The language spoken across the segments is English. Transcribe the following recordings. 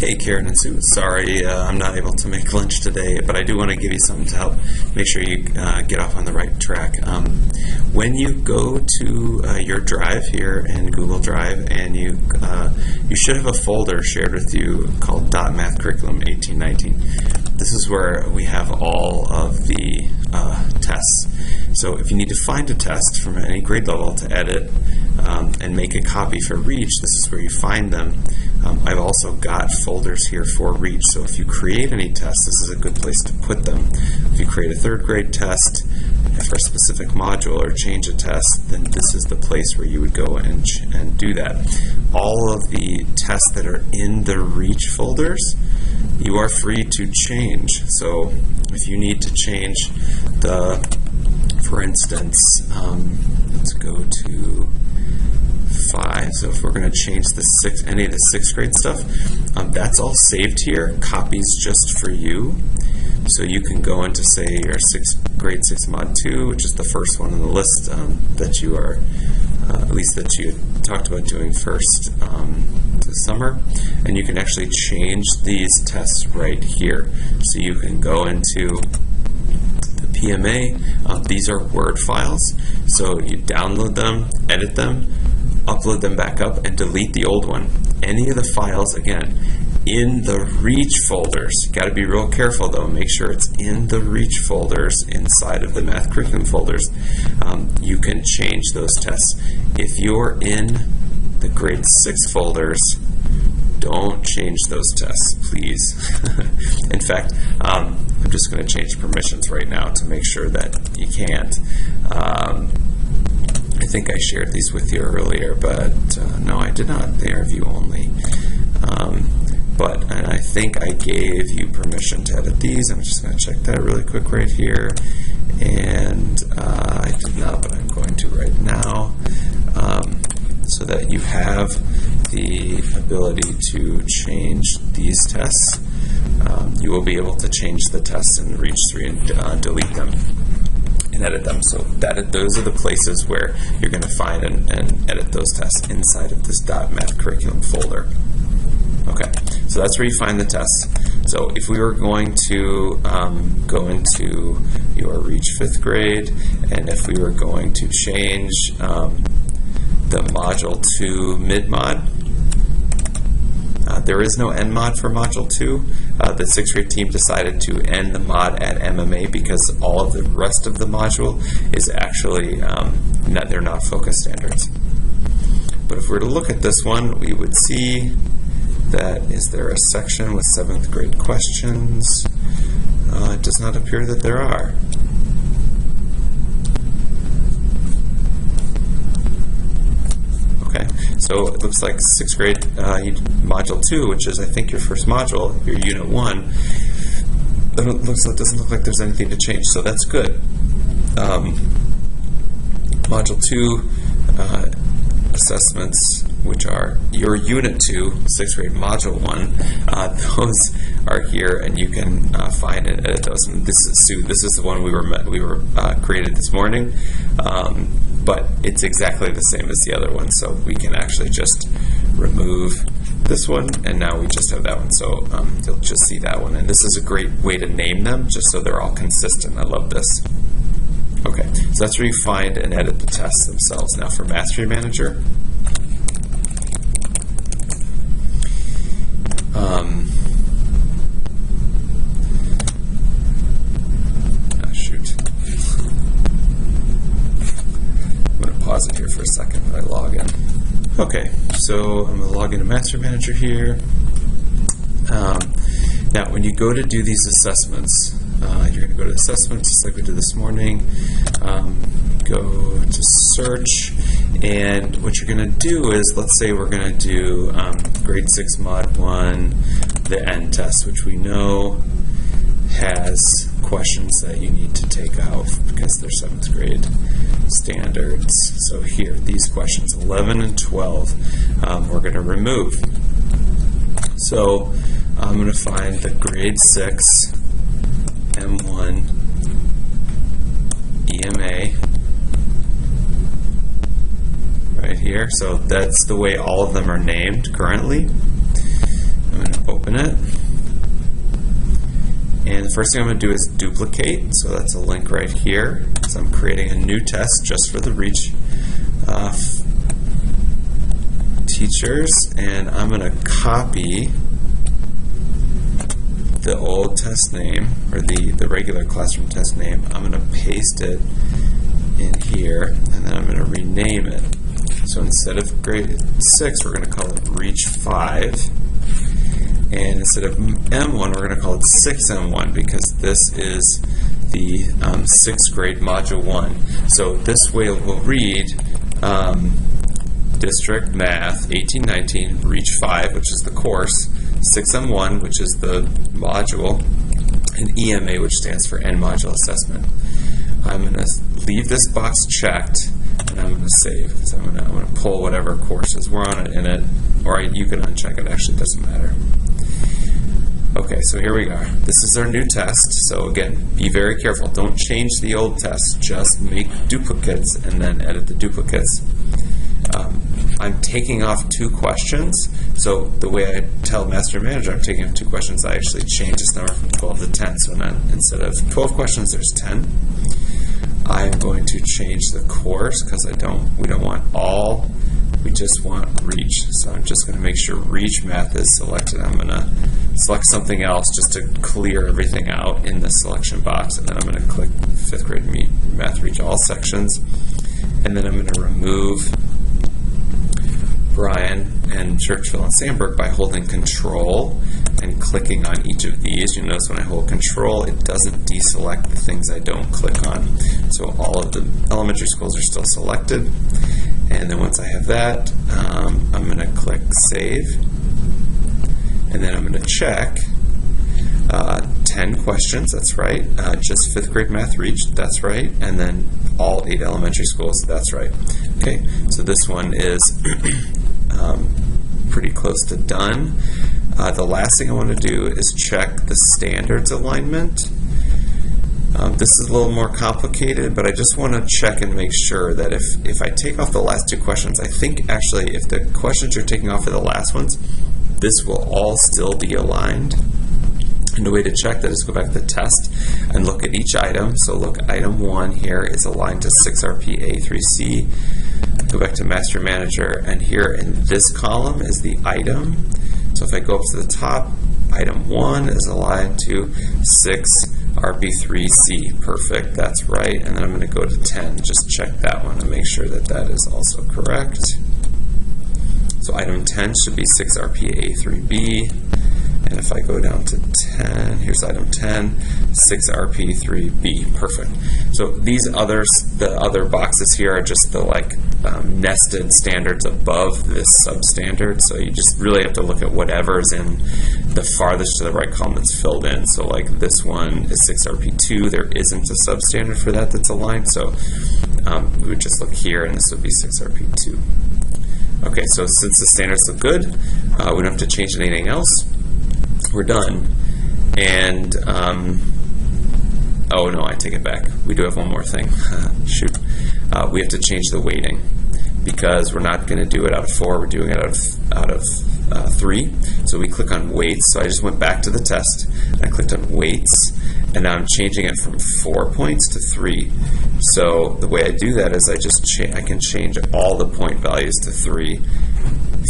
Hey Karen and Sue, sorry I'm not able to make lunch today, but I do want to give you something to help make sure you get off on the right track. When you go to your drive here in Google Drive, and you should have a folder shared with you called .Math Curriculum 1819. This is where we have all of the tests. So if you need to find a test from any grade level to edit and make a copy for Reach, this is where you find them. I've also got folders here for Reach, so if you create any tests, this is a good place to put them. If you create a third grade test for a specific module or change a test, then this is the place where you would go and do that. All of the tests that are in the Reach folders, you are free to change. So if you need to change for instance, let's go to 5. So if we're going to change any of the 6th grade stuff, that's all saved here. Copies just for you. So you can go into, say, your grade 6 mod 2, which is the first one on the list that you are, at least that you talked about doing first this summer, and you can actually change these tests right here. So you can go into the PMA. These are Word files, so you download them, edit them, upload them back up, and delete the old one. Any of the files, again, in the Reach folders. You got to be real careful though. Make sure it's in the Reach folders inside of the Math Curriculum folders. You can change those tests. If you're in the grade 6 folders, don't change those tests, please. In fact, I'm just going to change permissions right now to make sure that you can't. I think I shared these with you earlier, but no, I did not. They are view only. And I think I gave you permission to edit these. I'm just going to check that really quick right here. And I did not, but I'm going to right now, so that you have the ability to change these tests. You will be able to change the tests in Reach 3 and delete them and edit them. So those are the places where you're going to find and edit those tests inside of this .Math Curriculum folder. Okay, so that's where you find the tests. So if we were going to go into your Reach 5th grade, and if we were going to change the Module 2 mid-mod, there is no end mod for Module 2. The 6th grade team decided to end the mod at MMA because all of the rest of the module is actually, they're not focus standards. But if we were to look at this one, we would see that, is there a section with 7th grade questions? It does not appear that there are. Okay, so it looks like 6th grade Module 2, which is I think your first module, your Unit 1, it doesn't look like there's anything to change, so that's good. Module 2 assessments, which are your Unit 2, 6th grade Module 1, those are here, and you can find and edit those. And this is the one we were created this morning, but it's exactly the same as the other one. So we can actually just remove this one, and now we just have that one. So you'll just see that one, and this is a great way to name them, just so they're all consistent. I love this. Okay, so that's where you find and edit the tests themselves. Now for Mastery Manager, shoot. I'm going to pause it here for a second when I log in. Okay, so I'm going to log into Mastery Manager here. Now, when you go to do these assessments, you're going to go to assessments just like we did this morning. Go to search, and what you're going to do is, let's say we're going to do grade 6 mod 1, the end test, which we know has questions that you need to take out because they're 7th grade standards. So here, these questions 11 and 12, we're going to remove. So I'm going to find the grade 6 M1 EMA right here. So that's the way all of them are named currently. I'm going to open it. first thing I'm going to do is duplicate. So that's a link right here. So I'm creating a new test just for the Reach teachers, and I'm going to copy the old test name, or the regular classroom test name. I'm going to paste it in here, and then I'm going to rename it. So instead of grade 6, we're going to call it Reach 5. And instead of M1, we're going to call it 6M1, because this is the 6th grade Module 1. So this way we'll read District Math 1819, Reach 5, which is the course, 6M1, which is the module, and EMA, which stands for End Module Assessment. I'm going to leave this box checked, and I'm going to save, because I'm going to pull whatever courses we're on in it, or you can uncheck it, actually, it doesn't matter. Okay, so here we are. This is our new test. So again, be very careful. Don't change the old test. Just make duplicates and then edit the duplicates. I'm taking off 2 questions. So the way I tell Master Manager I'm taking off 2 questions, I actually change this number from 12 to 10. So now, instead of 12 questions, there's 10. I'm going to change the course because we don't want all. We just want Reach. So I'm just going to make sure Reach Math is selected. I'm going to select something else just to clear everything out in the selection box, and then I'm going to click 5th grade Math Reach all sections, and then I'm going to remove Bryan and Churchville and Sandburg by holding Control and clicking on each of these. You notice when I hold Control, it doesn't deselect the things I don't click on. So all of the elementary schools are still selected. And then once I have that, I'm going to click Save. And then I'm going to check 10 questions, that's right. Just 5th grade Math Reach, that's right. And then all 8 elementary schools, that's right. Okay, so this one is pretty close to done. The last thing I want to do is check the standards alignment. This is a little more complicated, but I just want to check and make sure that if I take off the last 2 questions, I think actually if the questions you're taking off are the last ones, this will all still be aligned. And the way to check that is go back to the test and look at each item. So look, item 1 here is aligned to 6RP-A3C. Go back to Master Manager, and here in this column is the item. So if I go up to the top, item 1 is aligned to 6RP-3C. Perfect, that's right. And then I'm going to go to 10, just check that one and make sure that that is also correct. So item 10 should be 6RP-A3B. And if I go down to 10, here's item 10, 6RP-3B. Perfect. So these others, the other boxes here are just the nested standards above this substandard. So you just really have to look at whatever's in the farthest to the right column that's filled in. So like this one is 6RP2. There isn't a substandard for that that's aligned. So we would just look here, and this would be 6RP2. Okay, so since the standards look good, we don't have to change anything else. We're done. And, oh no, I take it back. We do have one more thing. Shoot. We have to change the weighting because we're not going to do it out of 4. We're doing it out of 3. So we click on weights. So I just went back to the test, and I clicked on weights, and now I'm changing it from 4 points to 3. So the way I do that is I can change all the point values to 3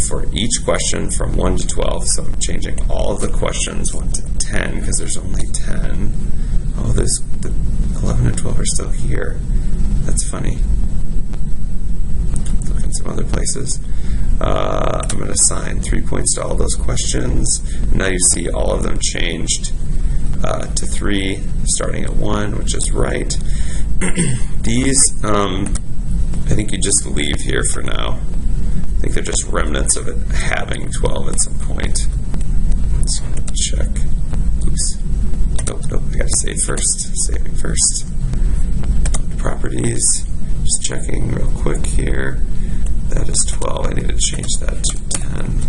for each question from 1 to 12. So I'm changing all of the questions 1 to 10 because there's only 10. Oh, the 11 and 12 are still here. That's funny. Look in some other places. I'm going to assign 3 points to all those questions. Now you see all of them changed to 3, starting at 1, which is right. These, I think you just leave here for now. I think they're just remnants of it having 12 at some point. So I'm going to check. Oops. Nope, I got to save first. Saving first. Properties. Just checking real quick here. That is 12. I need to change that to 10.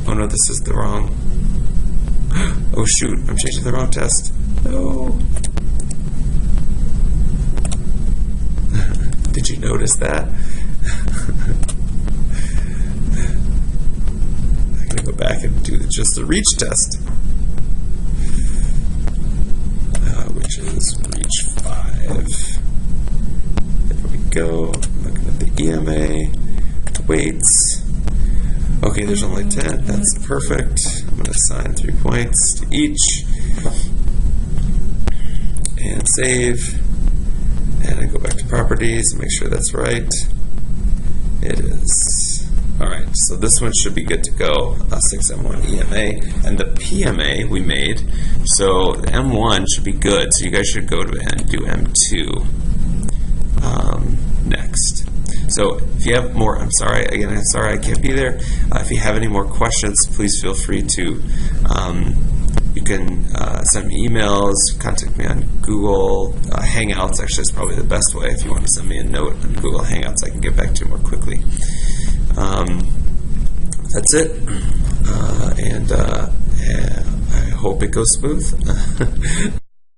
Oh no, this is the wrong. Oh shoot, I'm changing the wrong test. No. Did you notice that? I'm going to go back back and do just the reach test, which is reach 5. There we go. Looking at the EMA, the weights. Okay, there's only 10. That's perfect. I'm going to assign 3 points to each. And save. And I go back to properties and make sure that's right. It is. Alright, so this one should be good to go. 6M1 EMA. And the PMA we made. So the M1 should be good. So you guys should go to and do M2 next. So if you have more, I'm sorry I can't be there. If you have any more questions, please feel free to, you can send me emails, contact me on Google Hangouts. Actually, that's probably the best way. If you want to send me a note on Google Hangouts, I can get back to you more quickly. That's it. And I hope it goes smooth.